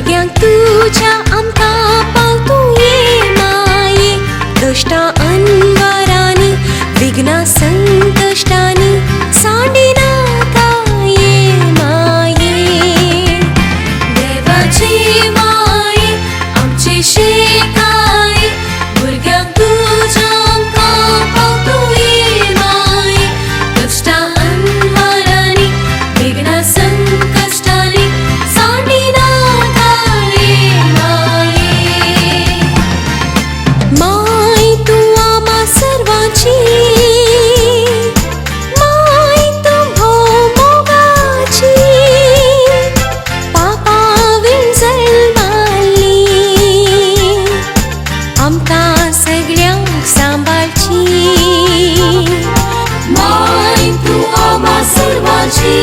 भुरग्यांक तुझ्या आमकां पावतू ये माये कश्टां अनवरांनी विघ्नां संकश्टांनी सांडिनाका ये माये देवाचे माये आमचे शेकाये भुरग्यांक तुझ्या आमकां पावतू ये माये कश्टां अनवरांनी विघ्नां संकश्टांनी सांडिनाका ये माये माय तूं आम्हा सर्वांची माय तूं भोवमोगाची पापां जल्माली आमकां सगळ्यांक सांबाळची माय तूं आम्हा सर्वांची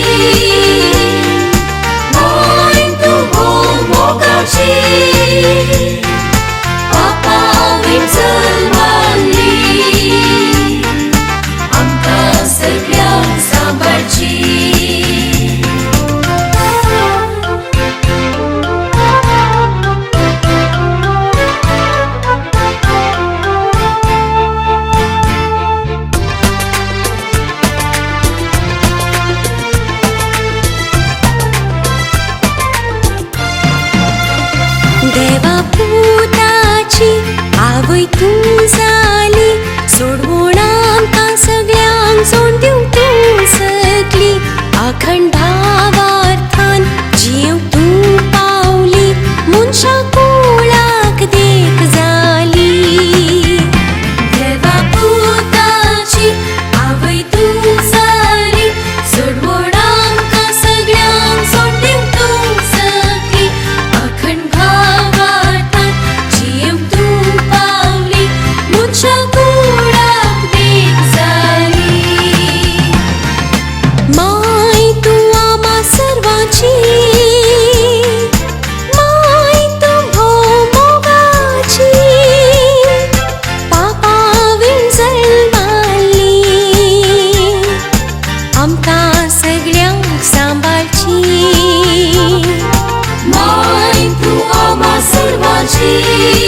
माय तूं भोवमोगाची पापां जल्माली आमकां सगळ्यांक सांबाळची देवा पुताची आवय तूं जाली सोडवून आमकां सगळ्यांक सोड दिवंक तूं सकली अखंड भावार्थान जियेवंक तूं पावली मनशां कुळाक देख जाली देवा पुताची आवय तूं जाली सोडवून आमकां सगळ्यांक सोड दिवंक तूं सकली अखंड भावार्थान जियेवंक तूं पावली मनशां कुळाक देख जाली माय तूं आम्हा सर्वांची माय तूं भोवमोगाची पापां जल्माली आमकां सगळ्यांक सांबाळची माय तूं आम्हा सर्वांची